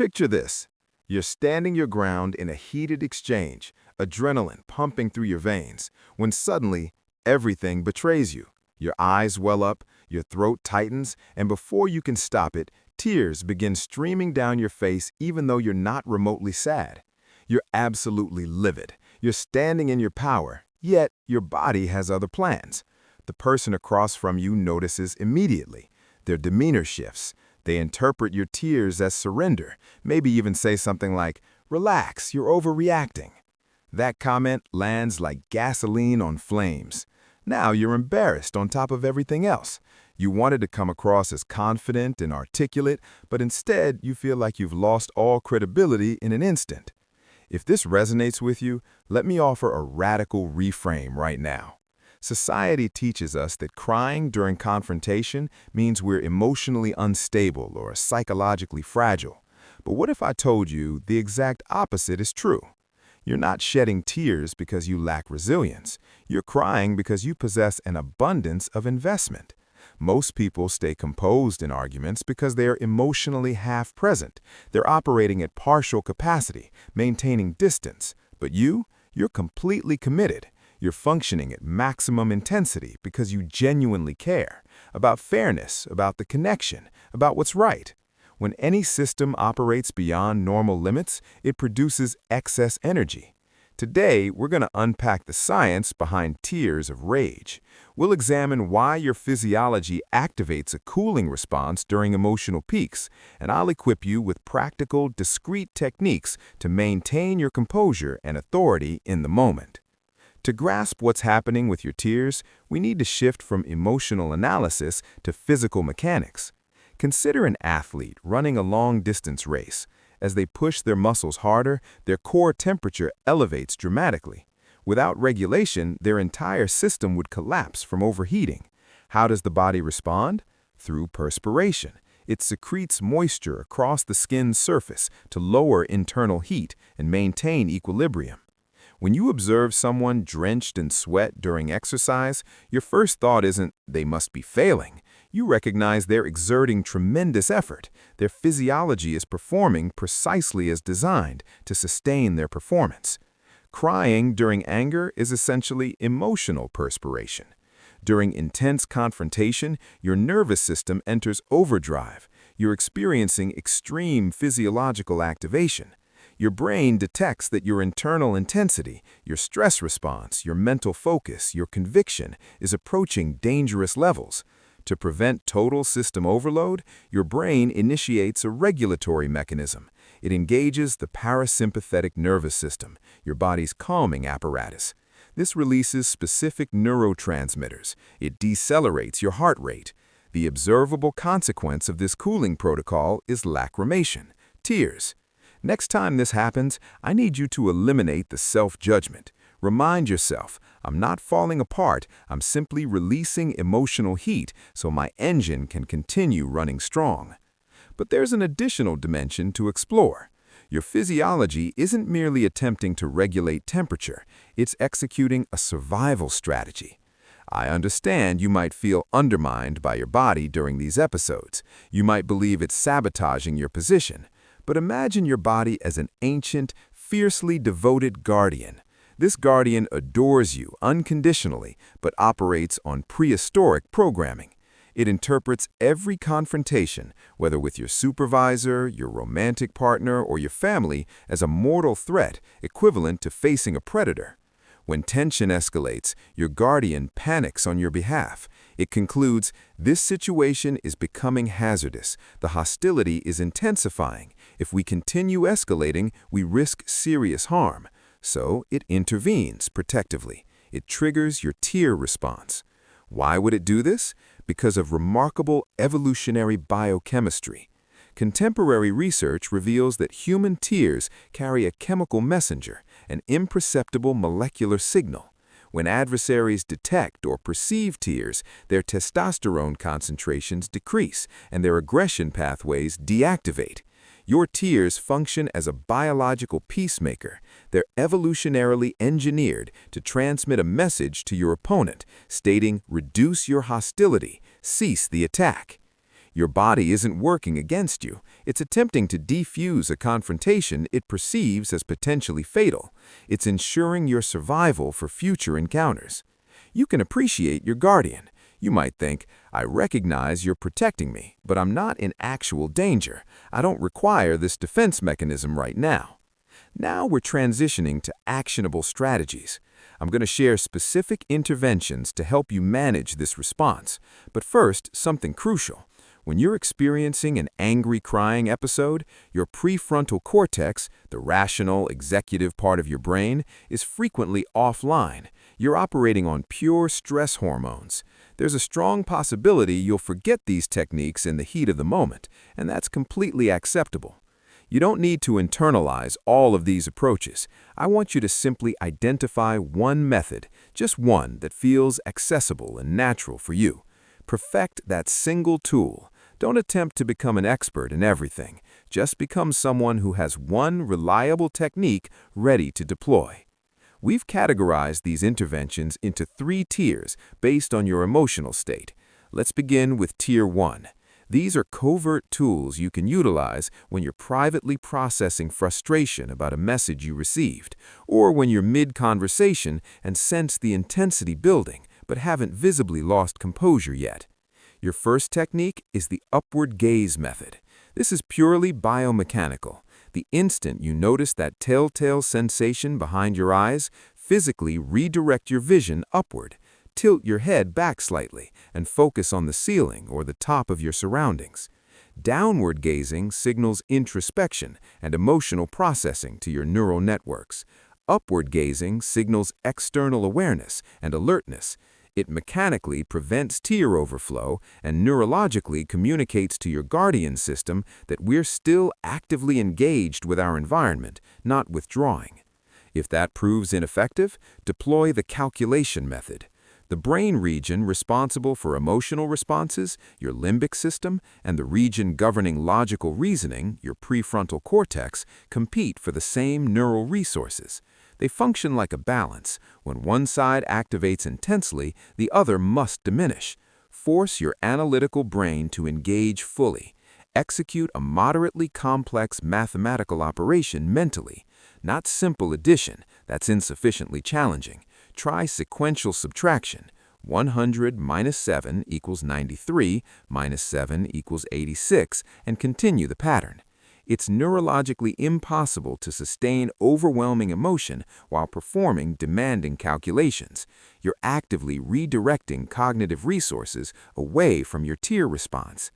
Picture this. You're standing your ground in a heated exchange, adrenaline pumping through your veins, when suddenly everything betrays you. Your eyes well up, your throat tightens, and before you can stop it, tears begin streaming down your face even though you're not remotely sad. You're absolutely livid. You're standing in your power, yet your body has other plans. The person across from you notices immediately. Their demeanor shifts. They interpret your tears as surrender, maybe even say something like, "Relax, you're overreacting." That comment lands like gasoline on flames. Now you're embarrassed on top of everything else. You wanted to come across as confident and articulate, but instead you feel like you've lost all credibility in an instant. If this resonates with you, let me offer a radical reframe right now. Society teaches us that crying during confrontation means we're emotionally unstable or psychologically fragile. But what if I told you the exact opposite is true? You're not shedding tears because you lack resilience. You're crying because you possess an abundance of investment. Most people stay composed in arguments because they are emotionally half-present. They're operating at partial capacity, maintaining distance. But you're completely committed. You're functioning at maximum intensity because you genuinely care about fairness, about the connection, about what's right. When any system operates beyond normal limits, it produces excess energy. Today, we're going to unpack the science behind tears of rage. We'll examine why your physiology activates a cooling response during emotional peaks, and I'll equip you with practical, discreet techniques to maintain your composure and authority in the moment. To grasp what's happening with your tears, we need to shift from emotional analysis to physical mechanics. Consider an athlete running a long-distance race. As they push their muscles harder, their core temperature elevates dramatically. Without regulation, their entire system would collapse from overheating. How does the body respond? Through perspiration. It secretes moisture across the skin's surface to lower internal heat and maintain equilibrium. When you observe someone drenched in sweat during exercise, your first thought isn't, "They must be failing." You recognize they're exerting tremendous effort. Their physiology is performing precisely as designed to sustain their performance. Crying during anger is essentially emotional perspiration. During intense confrontation, your nervous system enters overdrive. You're experiencing extreme physiological activation. Your brain detects that your internal intensity, your stress response, your mental focus, your conviction is approaching dangerous levels. To prevent total system overload, your brain initiates a regulatory mechanism. It engages the parasympathetic nervous system, your body's calming apparatus. This releases specific neurotransmitters. It decelerates your heart rate. The observable consequence of this cooling protocol is lacrimation, tears. Next time this happens, I need you to eliminate the self-judgment. Remind yourself, I'm not falling apart, I'm simply releasing emotional heat so my engine can continue running strong. But there's an additional dimension to explore. Your physiology isn't merely attempting to regulate temperature, it's executing a survival strategy. I understand you might feel undermined by your body during these episodes. You might believe it's sabotaging your position. But imagine your body as an ancient, fiercely devoted guardian. This guardian adores you unconditionally, but operates on prehistoric programming. It interprets every confrontation, whether with your supervisor, your romantic partner, or your family, as a mortal threat equivalent to facing a predator. When tension escalates, your guardian panics on your behalf. It concludes, this situation is becoming hazardous. The hostility is intensifying. If we continue escalating, we risk serious harm. So it intervenes protectively. It triggers your tear response. Why would it do this? Because of remarkable evolutionary biochemistry. Contemporary research reveals that human tears carry a chemical messenger, an imperceptible molecular signal. When adversaries detect or perceive tears, their testosterone concentrations decrease and their aggression pathways deactivate. Your tears function as a biological peacemaker. They're evolutionarily engineered to transmit a message to your opponent, stating, "Reduce your hostility, cease the attack." Your body isn't working against you. It's attempting to defuse a confrontation it perceives as potentially fatal. It's ensuring your survival for future encounters. You can appreciate your guardian. You might think, I recognize you're protecting me, but I'm not in actual danger. I don't require this defense mechanism right now. Now we're transitioning to actionable strategies. I'm going to share specific interventions to help you manage this response. But first, something crucial. When you're experiencing an angry crying episode, your prefrontal cortex, the rational, executive part of your brain, is frequently offline. You're operating on pure stress hormones. There's a strong possibility you'll forget these techniques in the heat of the moment, and that's completely acceptable. You don't need to internalize all of these approaches. I want you to simply identify one method, just one that feels accessible and natural for you. Perfect that single tool. Don't attempt to become an expert in everything. Just become someone who has one reliable technique ready to deploy. We've categorized these interventions into 3 tiers based on your emotional state. Let's begin with Tier 1. These are covert tools you can utilize when you're privately processing frustration about a message you received, or when you're mid-conversation and sense the intensity building but haven't visibly lost composure yet. Your first technique is the upward gaze method. This is purely biomechanical. The instant you notice that telltale sensation behind your eyes, physically redirect your vision upward. Tilt your head back slightly and focus on the ceiling or the top of your surroundings. Downward gazing signals introspection and emotional processing to your neural networks. Upward gazing signals external awareness and alertness. It mechanically prevents tear overflow and neurologically communicates to your guardian system that we're still actively engaged with our environment, not withdrawing. If that proves ineffective, deploy the calculation method. The brain region responsible for emotional responses, your limbic system, and the region governing logical reasoning, your prefrontal cortex, compete for the same neural resources. They function like a balance. When one side activates intensely, the other must diminish. Force your analytical brain to engage fully. Execute a moderately complex mathematical operation mentally. Not simple addition, that's insufficiently challenging. Try sequential subtraction. 100 minus 7 equals 93, minus 7 equals 86, and continue the pattern. It's neurologically impossible to sustain overwhelming emotion while performing demanding calculations. You're actively redirecting cognitive resources away from your tear response.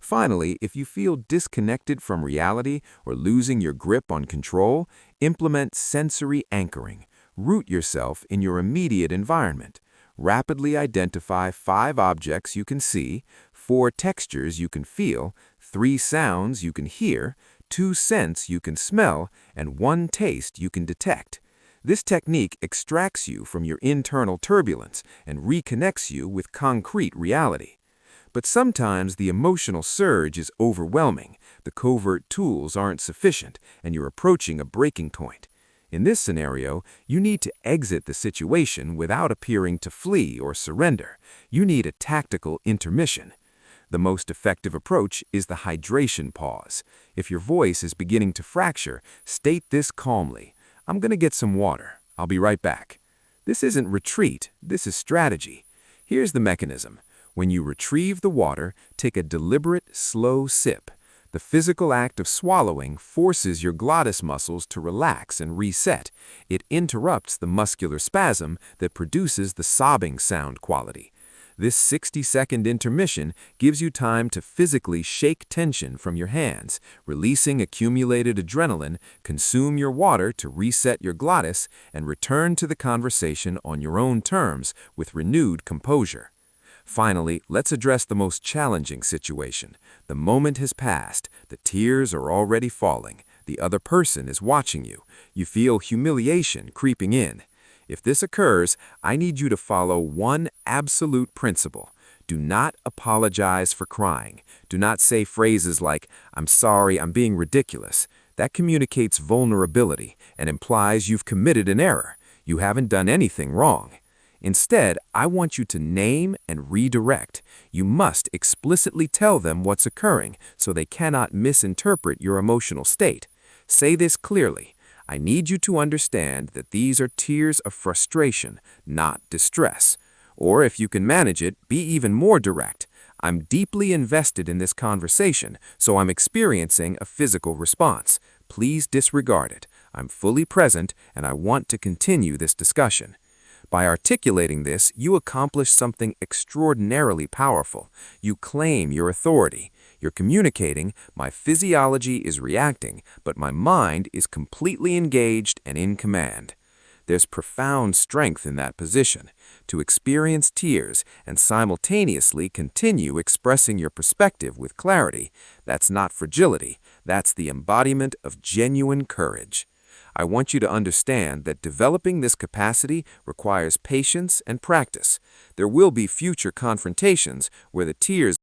Finally, if you feel disconnected from reality or losing your grip on control, implement sensory anchoring. Root yourself in your immediate environment. Rapidly identify 5 objects you can see, 4 textures you can feel, 3 sounds you can hear, 2 scents you can smell, and 1 taste you can detect. This technique extracts you from your internal turbulence and reconnects you with concrete reality. But sometimes the emotional surge is overwhelming, the covert tools aren't sufficient, and you're approaching a breaking point. In this scenario, you need to exit the situation without appearing to flee or surrender. You need a tactical intermission. The most effective approach is the hydration pause. If your voice is beginning to fracture, state this calmly. I'm going to get some water. I'll be right back. This isn't retreat, this is strategy. Here's the mechanism. When you retrieve the water, take a deliberate, slow sip. The physical act of swallowing forces your glottis muscles to relax and reset. It interrupts the muscular spasm that produces the sobbing sound quality. This 60-second intermission gives you time to physically shake tension from your hands, releasing accumulated adrenaline, consume your water to reset your glottis, and return to the conversation on your own terms with renewed composure. Finally, let's address the most challenging situation. The moment has passed, the tears are already falling, the other person is watching you. You feel humiliation creeping in. If this occurs, I need you to follow one absolute principle. Do not apologize for crying. Do not say phrases like, "I'm sorry, I'm being ridiculous." That communicates vulnerability and implies you've committed an error. You haven't done anything wrong. Instead, I want you to name and redirect. You must explicitly tell them what's occurring so they cannot misinterpret your emotional state. Say this clearly. I need you to understand that these are tears of frustration, not distress. Or if you can manage it, be even more direct. I'm deeply invested in this conversation, so I'm experiencing a physical response. Please disregard it. I'm fully present, and I want to continue this discussion. By articulating this, you accomplish something extraordinarily powerful. You claim your authority. You're communicating, my physiology is reacting, but my mind is completely engaged and in command. There's profound strength in that position. To experience tears and simultaneously continue expressing your perspective with clarity, that's not fragility, that's the embodiment of genuine courage. I want you to understand that developing this capacity requires patience and practice. There will be future confrontations where the tears